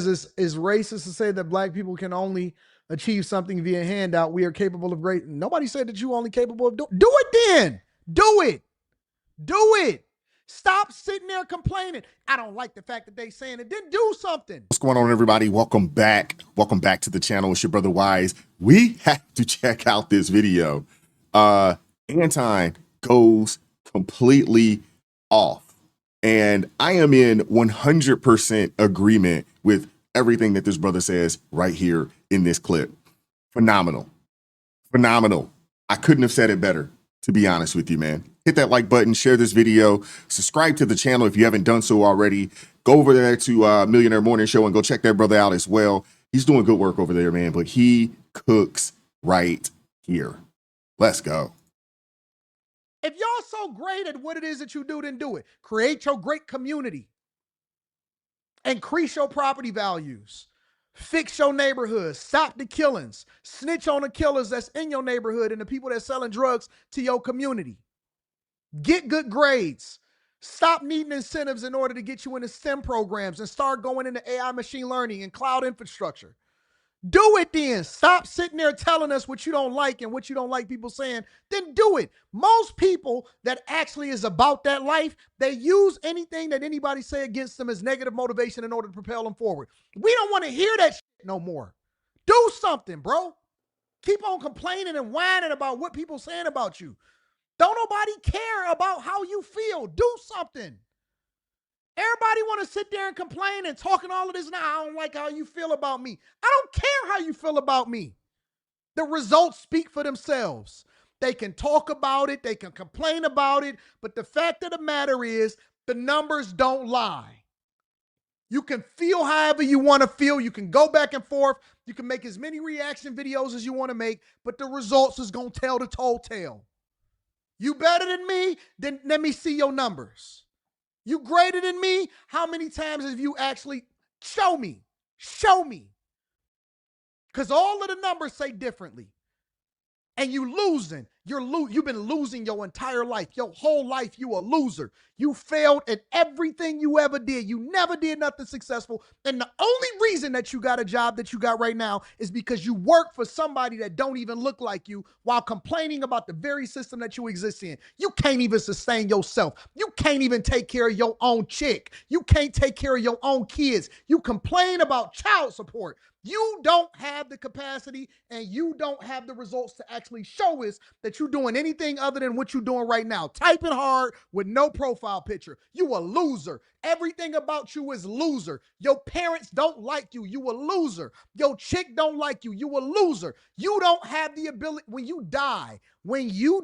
says is racist to say that black people can only achieve something via handout. We are capable of great. Nobody said that you only capable of do it then. Do it. Do it. Stop sitting there complaining. I don't like the fact that they saying it. Then do something. What's going on, everybody? Welcome back. Welcome back to the channel. It's your brother Wise. We have to check out this video. Anton goes completely off. And I am in 100% agreement with everything that this brother says right here in this clip. Phenomenal. Phenomenal. I couldn't have said it better, to be honest with you, man. Hit that like button, share this video, subscribe to the channel if you haven't done so already. Go over there to Millionaire Morning Show and go check that brother out as well. He's doing good work over there, man, but he cooks right here. Let's go. If y'all so great at what it is that you do, then do it. Create your great community. Increase your property values. Fix your neighborhood. Stop the killings. Snitch on the killers that's in your neighborhood and the people that's selling drugs to your community. Get good grades. Stop needing incentives in order to get you into STEM programs and start going into AI, machine learning, and cloud infrastructure. Do it then. Stop sitting there telling us what you don't like and what you don't like people saying. Then do it. Most people that actually is about that life, they use anything that anybody say against them as negative motivation in order to propel them forward. We don't want to hear that shit no more. Do something, bro. Keep on complaining and whining about what people saying about you. Don't nobody care about how you feel. Do something. Everybody want to sit there and complain and talking all of this. Now, I don't like how you feel about me. I don't care how you feel about me. The results speak for themselves. They can talk about it. They can complain about it. But the fact of the matter is the numbers don't lie. You can feel however you want to feel. You can go back and forth. You can make as many reaction videos as you want to make, but the results is going to tell the whole tale. You better than me? Then let me see your numbers. You greater than me? How many times have you actually show me? Show me. Because all of the numbers say differently. And you losing. You've been losing your entire life. Your whole life, you a loser. You failed at everything you ever did. You never did nothing successful. And the only reason that you got a job that you got right now is because you work for somebody that don't even look like you while complaining about the very system that you exist in. You can't even sustain yourself. You can't even take care of your own chick. You can't take care of your own kids. You complain about child support. You don't have the capacity and you don't have the results to actually show us that you're doing anything other than what you're doing right now. Typing hard with no profile picture. You a loser. Everything about you is loser. Your parents don't like you. You a loser. Your chick don't like you. You a loser. You don't have the ability. When you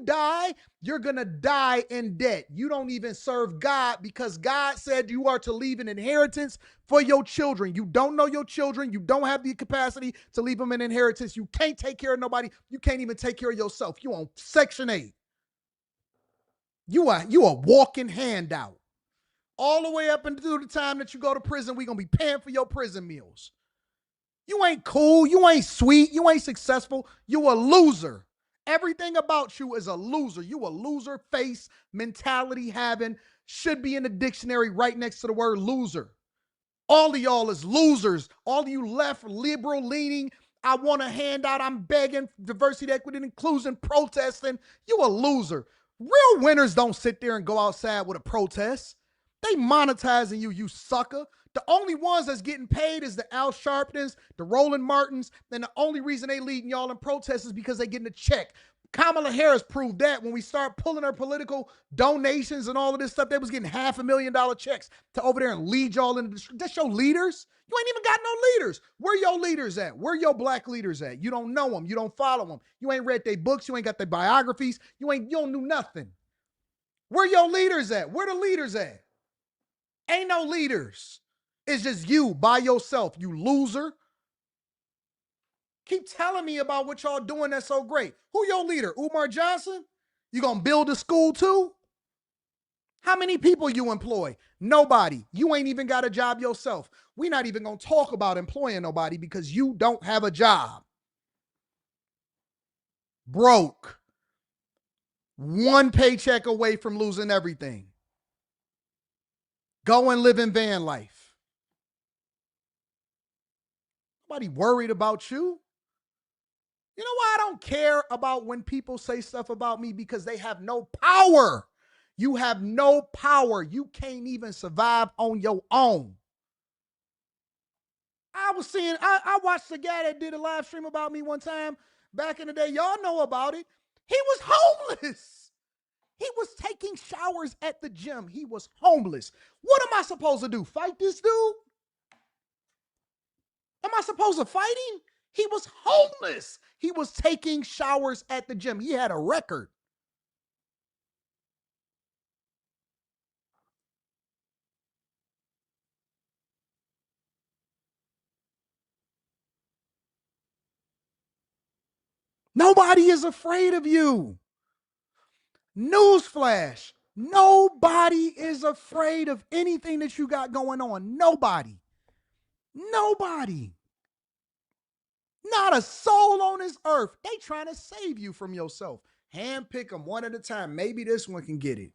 die, you're going to die in debt. You don't even serve God because God said you are to leave an inheritance for your children. You don't know your children. You don't have the capacity to leave them an inheritance. You can't take care of nobody. You can't even take care of yourself. You on Section 8. You a walking handout. All the way up until the time that you go to prison, we're going to be paying for your prison meals. You ain't cool. You ain't sweet. You ain't successful. You a loser. Everything about you is a loser. You a loser face mentality having, should be in the dictionary right next to the word loser. All of y'all is losers. All of you left, liberal leaning, I want a handout, I'm begging, diversity, equity, and inclusion, protesting. You a loser. Real winners don't sit there and go outside with a protest. They monetizing you, you sucker. The only ones that's getting paid is the Al Sharptons, the Roland Martins, and the only reason they leading y'all in protests is because they getting a check. Kamala Harris proved that when we start pulling her political donations and all of this stuff, they was getting $500,000 checks to over there and lead y'all into the street. That's your leaders? You ain't even got no leaders. Where your leaders at? Where your black leaders at? You don't know them. You don't follow them. You ain't read their books. You ain't got their biographies. You don't do nothing. Where your leaders at? Where the leaders at? Ain't no leaders. It's just you by yourself, you loser. Keep telling me about what y'all doing that's so great. Who your leader? Umar Johnson? You gonna build a school too? How many people you employ? Nobody. You ain't even got a job yourself. We're not even gonna talk about employing nobody because you don't have a job. Broke. One paycheck away from losing everything. Go and live in van life. Nobody worried about you. You know why I don't care about when people say stuff about me? Because they have no power. You have no power. You can't even survive on your own. I watched the guy that did a live stream about me one time back in the day. Y'all know about it. He was homeless. He was taking showers at the gym. He was homeless. What am I supposed to do? Fight this dude? Am I supposed to fight him? He was homeless. He was taking showers at the gym. He had a record. Nobody is afraid of you. Newsflash. Nobody is afraid of anything that you got going on. Nobody. Nobody. Not a soul on this earth. They trying to save you from yourself. Handpick them one at a time. Maybe this one can get it.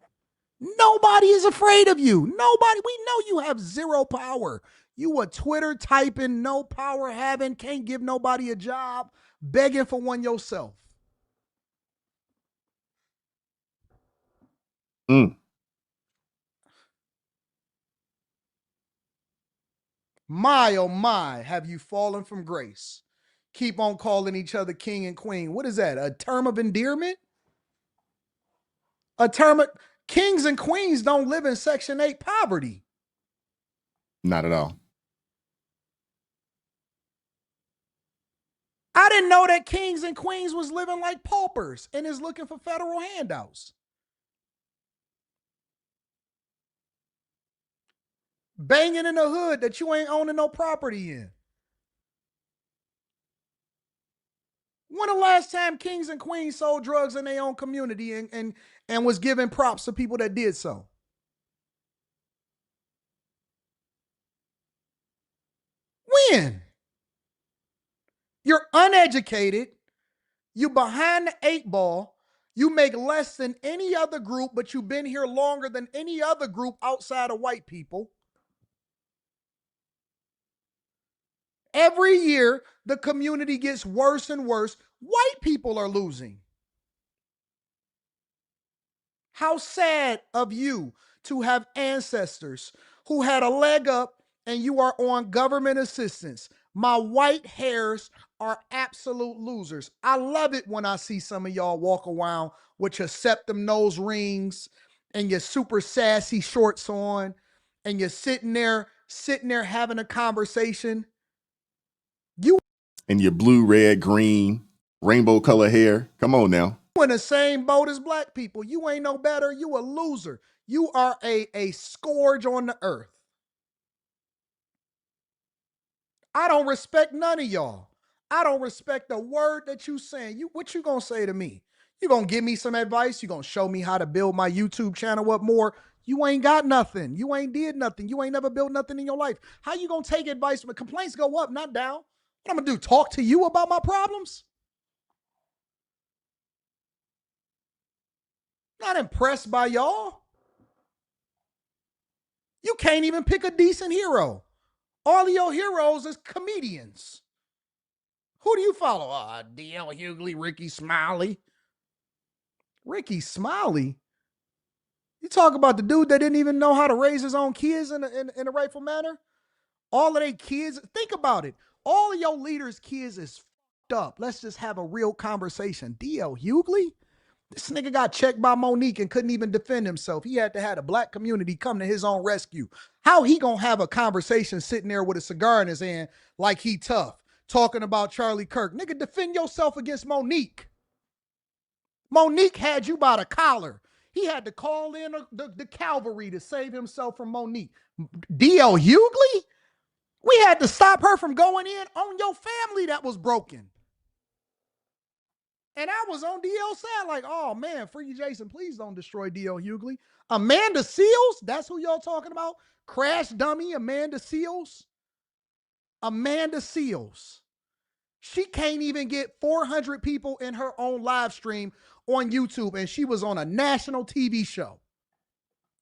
Nobody is afraid of you. Nobody. We know you have zero power. You a Twitter typing, no power having, can't give nobody a job, begging for one yourself. My, oh my, have you fallen from grace? Keep on calling each other king and queen. What is that? A term of endearment? A term of kings and queens don't live in Section 8 poverty. Not at all. I didn't know that kings and queens was living like paupers and is looking for federal handouts. Banging in the hood that you ain't owning no property in. When the last time kings and queens sold drugs in their own community and was giving props to people that did so? When? You're uneducated. You behind the 8 ball. You make less than any other group, but you've been here longer than any other group outside of white people. Every year, the community gets worse and worse. White people are losing. How sad of you to have ancestors who had a leg up and you are on government assistance. My white hairs are absolute losers. I love it when I see some of y'all walk around with your septum nose rings and your super sassy shorts on and you're sitting there having a conversation. You And your blue, red, green, rainbow color hair. Come on now. in the same boat as black people. You ain't no better. You a loser. You are a scourge on the earth. I don't respect none of y'all. I don't respect the word that you saying. What you gonna say to me? You gonna give me some advice? You gonna show me how to build my YouTube channel up more? You ain't got nothing. You ain't did nothing. You ain't never built nothing in your life. How you gonna take advice when complaints go up, not down? What I'm gonna do? Talk to you about my problems? Not impressed by y'all. You can't even pick a decent hero. All of your heroes is comedians. Who do you follow? DL Hughley, Ricky Smiley. Ricky Smiley? You talk about the dude that didn't even know how to raise his own kids in a rightful manner? All of their kids, think about it. All of your leaders' kids is fucked up. Let's just have a real conversation. DL Hughley? This nigga got checked by Monique and couldn't even defend himself. He had to have a black community come to his own rescue. How he gonna have a conversation sitting there with a cigar in his hand like he tough, talking about Charlie Kirk? Nigga, defend yourself against Monique. Monique had you by the collar. He had to call in the cavalry to save himself from Monique. DL Hughley? We had to stop her from going in on your family that was broken. And I was on DL side like, oh man, free Jason, please don't destroy DL Hughley. Amanda Seals, that's who y'all talking about? Crash dummy Amanda Seals? Amanda Seals. She can't even get 400 people in her own live stream on YouTube, and she was on a national TV show.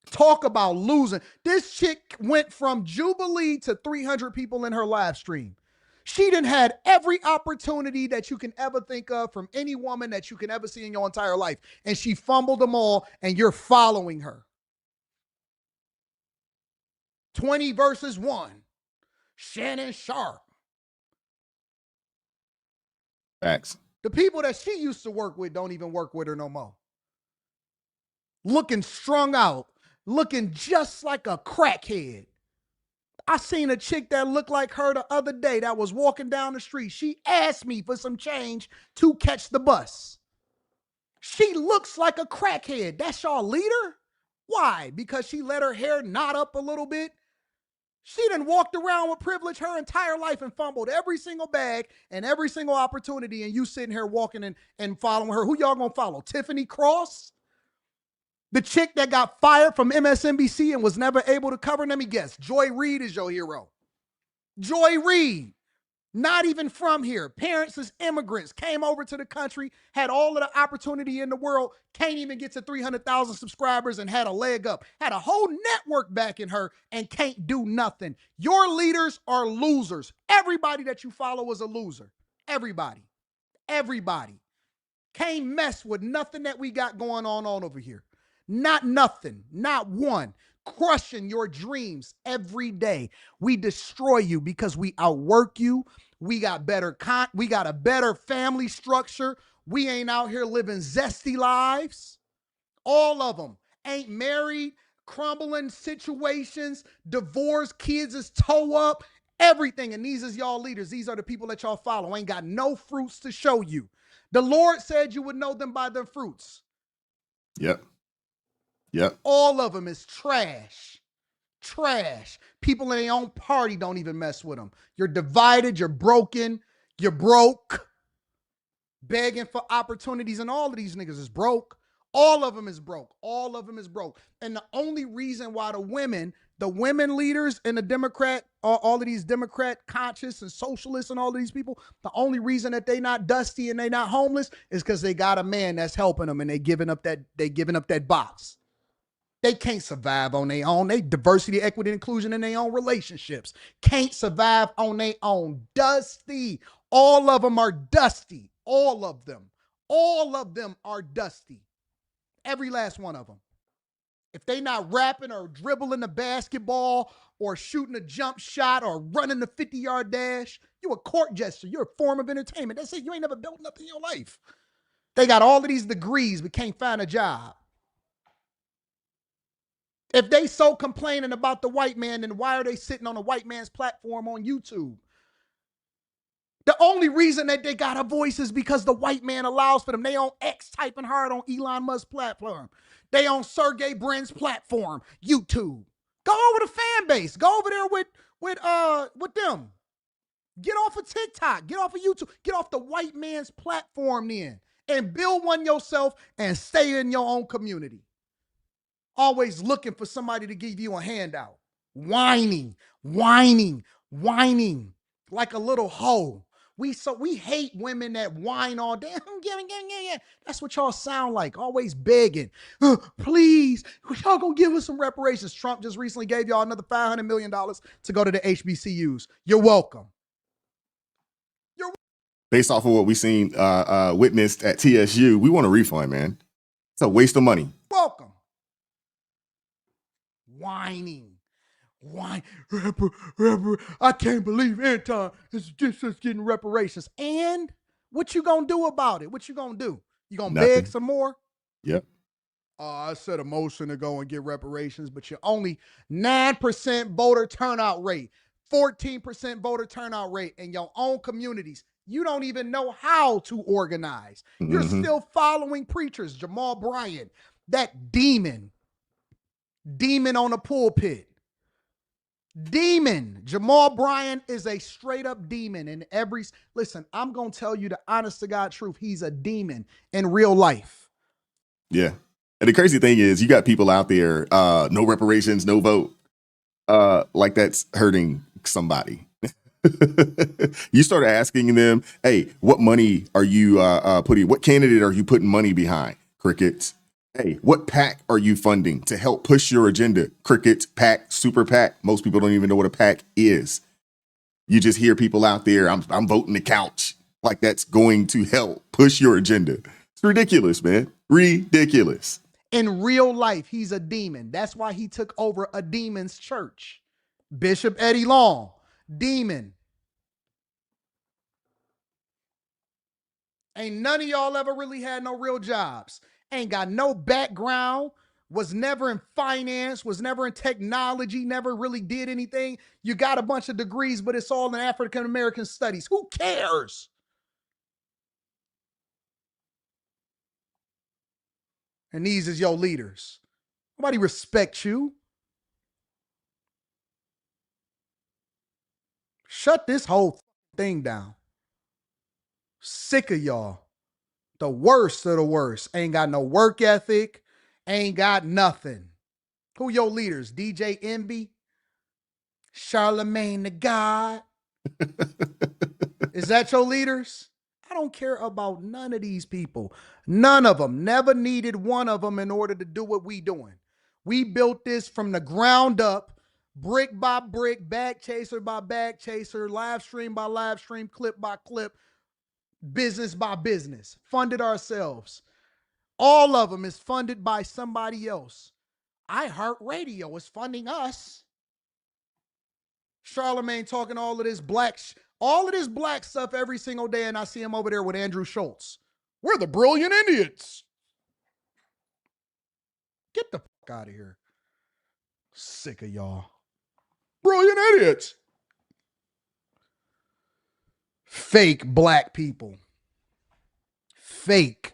Talk about losing. This chick went from Jubilee to 300 people in her live stream. She done had every opportunity that you can ever think of from any woman that you can ever see in your entire life. And she fumbled them all, and you're following her. 20 versus 1. Shannon Sharp. Facts. The people that she used to work with don't even work with her no more. Looking strung out, looking just like a crackhead. I seen a chick that looked like her the other day that was walking down the street. She asked me for some change to catch the bus. She looks like a crackhead. That's y'all leader? Why? Because she let her hair knot up a little bit? She done walked around with privilege her entire life and fumbled every single bag and every single opportunity, and you sitting here walking and following her. Who y'all gonna follow? Tiffany Cross? The chick that got fired from MSNBC and was never able to cover? Let me guess. Joy Reid is your hero. Joy Reid. Not even from here. Parents as immigrants, came over to the country, had all of the opportunity in the world, can't even get to 300,000 subscribers and had a leg up. Had a whole network backing her and can't do nothing. Your leaders are losers. Everybody that you follow is a loser. Everybody. Everybody. Can't mess with nothing that we got going on over here. Not nothing. Not one. Crushing your dreams every day. We destroy you because we outwork you. We got we got a better family structure. We ain't out here living zesty lives. All of them ain't married, crumbling situations, divorce, kids is toe up, everything. And these is y'all leaders. These are the people that y'all follow. Ain't got no fruits to show you. The Lord said you would know them by their fruits. Yep. Yep. All of them is trash. Trash. People in their own party don't even mess with them. You're divided. You're broken. You're broke. Begging for opportunities, and all of these niggas is broke. All of them is broke. All of them is broke. And the only reason why the women leaders and the Democrat, all of these Democrat conscious and socialists and all of these people, the only reason that they not dusty and they not homeless is because they got a man that's helping them and they giving up that box. They can't survive on their own. They diversity, equity, inclusion in their own relationships. Can't survive on their own. Dusty. All of them are dusty. All of them. All of them are dusty. Every last one of them. If they not rapping or dribbling the basketball or shooting a jump shot or running the 50-yard dash, you a court jester. You're a form of entertainment. That's it. You ain't never built nothing in your life. They got all of these degrees but can't find a job. If they so complaining about the white man, then why are they sitting on a white man's platform on YouTube? The only reason that they got a voice is because the white man allows for them. They on X typing hard on Elon Musk's platform. They on Sergey Brin's platform, YouTube. Go over the fan base. Go over there with them. Get off of TikTok. Get off of YouTube. Get off the white man's platform then. And build one yourself and stay in your own community. Always looking for somebody to give you a handout. Whining like a little hoe. We hate women that whine all day. That's what y'all sound like. Always begging. Please, y'all gonna give us some reparations. Trump just recently gave y'all another $500 million to go to the HBCUs. You're welcome. Based off of what we seen witnessed at TSU, we want a refund, man. It's a waste of money. Welcome. Whining. Why? I can't believe Anton is just getting reparations. And what you gonna do about it? What you gonna do? You gonna beg some more? Yep. I set a motion to go and get reparations, but you're only 9% voter turnout rate, 14% voter turnout rate in your own communities. You don't even know how to organize. You're still following preachers. Jamal Bryant, that demon on the pulpit. Demon. Jamal Bryant is a straight up demon in listen, I'm going to tell you the honest to God truth. He's a demon in real life. Yeah. And the crazy thing is you got people out there, no reparations, no vote. Like that's hurting somebody. You start asking them, hey, what money are you what candidate are you putting money behind? Crickets. Hey, what PAC are you funding to help push your agenda? Crickets, PAC, super PAC. Most people don't even know what a PAC is. You just hear people out there, I'm voting the couch. Like that's going to help push your agenda. It's ridiculous, man. Ridiculous. In real life, he's a demon. That's why he took over a demon's church. Bishop Eddie Long, demon. Ain't none of y'all ever really had no real jobs. Ain't got no background, was never in finance, was never in technology, never really did anything. You got a bunch of degrees, but it's all in African American studies. Who cares? And these is your leaders. Nobody respects you. Shut this whole thing down. Sick of y'all. The worst of the worst. Ain't got no work ethic. Ain't got nothing. Who your leaders? DJ Envy? Charlemagne the God? Is that your leaders? I don't care about none of these people. None of them. Never needed one of them in order to do what we doing. We built this from the ground up, brick by brick, bag chaser by bag chaser, live stream by live stream, clip by clip, business by business. Funded ourselves. All of them is funded by somebody else. iHeartRadio is funding us. Charlemagne talking all of this black stuff every single day, and I see him over there with Andrew Schultz. We're the brilliant idiots. Get the fuck out of here. Sick of y'all. Brilliant idiots. Fake black people. Fake.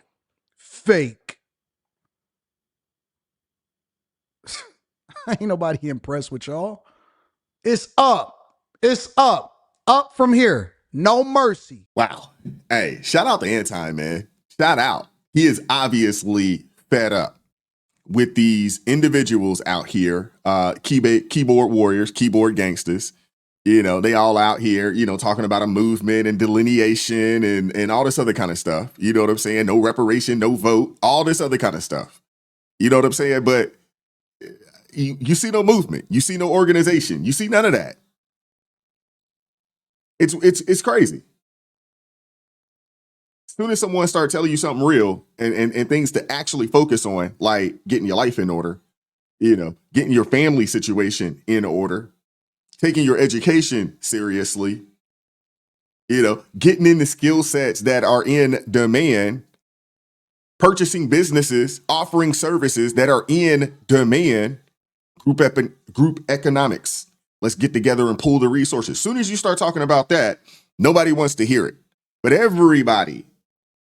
Ain't nobody impressed with y'all. It's up. It's up. Up from here. No mercy. Wow. Hey, shout out to Anti, man. Shout out. He is obviously fed up with these individuals out here, keyboard warriors, keyboard gangsters. You know, they all out here, you know, talking about a movement and delineation and all this other kind of stuff. You know what I'm saying? No reparation, no vote, all this other kind of stuff. You know what I'm saying? But you see no movement. You see no organization. You see none of that. It's crazy. As soon as someone starts telling you something real and things to actually focus on, like getting your life in order, you know, getting your family situation in order, taking your education seriously, you know, getting in the skill sets that are in demand, purchasing businesses, offering services that are in demand, group economics. Let's get together and pool the resources. As soon as you start talking about that, nobody wants to hear it. But everybody,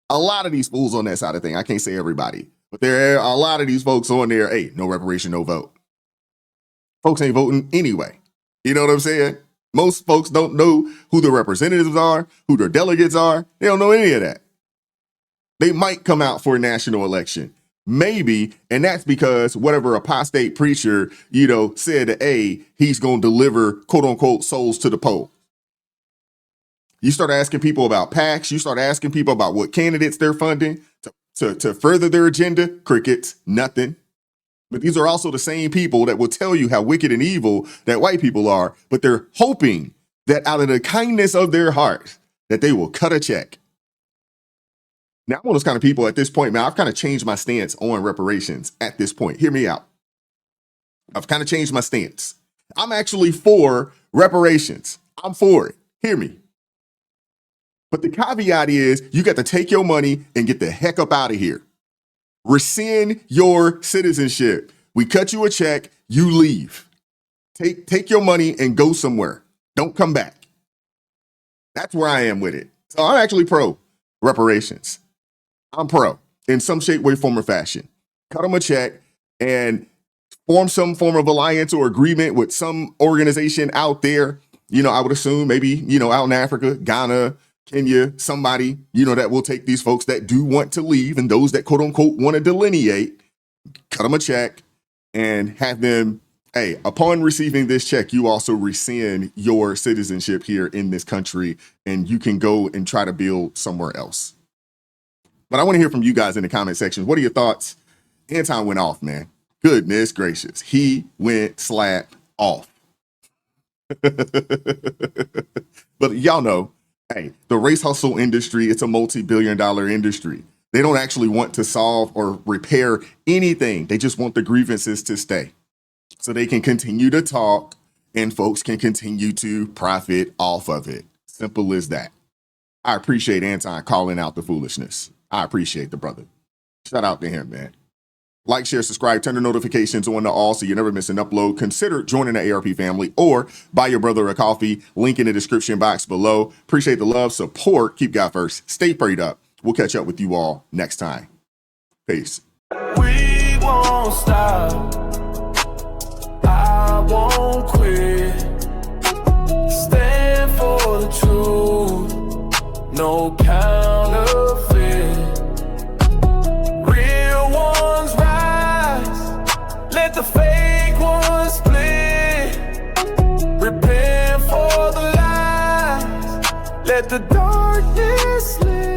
a lot of these fools on that side of thing, I can't say everybody, but there are a lot of these folks on there, hey, no reparation, no vote. Folks ain't voting anyway. You know what I'm saying? Most folks don't know who the representatives are, who their delegates are. They don't know any of that. They might come out for a national election. Maybe, and that's because whatever apostate preacher, you know, said that, hey, he's going to deliver, quote unquote, souls to the poll. You start asking people about PACs. You start asking people about what candidates they're funding to further their agenda. Crickets, nothing. But these are also the same people that will tell you how wicked and evil that white people are, but they're hoping that out of the kindness of their heart, that they will cut a check. Now, I'm one of those kind of people at this point, man, I've kind of changed my stance on reparations at this point. Hear me out. I've kind of changed my stance. I'm actually for reparations. I'm for it. Hear me. But the caveat is you got to take your money and get the heck up out of here. Rescind your citizenship. We cut you a check, you leave. Take your money and go somewhere. Don't come back. That's where I am with it. So I'm actually pro reparations. I'm pro in some shape, way, form, or fashion. Cut them a check and form some form of alliance or agreement with some organization out there. You know, I would assume maybe, you know, out in Africa, Ghana, Kenya, somebody, you know, that will take these folks that do want to leave and those that quote unquote want to delineate, cut them a check and have them, hey, upon receiving this check, you also rescind your citizenship here in this country and you can go and try to build somewhere else. But I want to hear from you guys in the comment section. What are your thoughts? Anton went off, man. Goodness gracious. He went slap off. But y'all know, hey, the race hustle industry, it's a multi-billion-dollar industry. They don't actually want to solve or repair anything. They just want the grievances to stay so they can continue to talk and folks can continue to profit off of it. Simple as that. I appreciate Anton calling out the foolishness. I appreciate the brother. Shout out to him, man. Like, share, subscribe, turn the notifications on to all so you never miss an upload. Consider joining the ARP family or buy your brother a coffee. Link in the description box below. Appreciate the love, support. Keep God first. Stay prayed up. We'll catch up with you all next time. Peace. We won't stop. I won't quit. Stand for the truth. No counterfeit. Real ones rise. Let the fake ones split. Repent for the lies. Let the darkness live.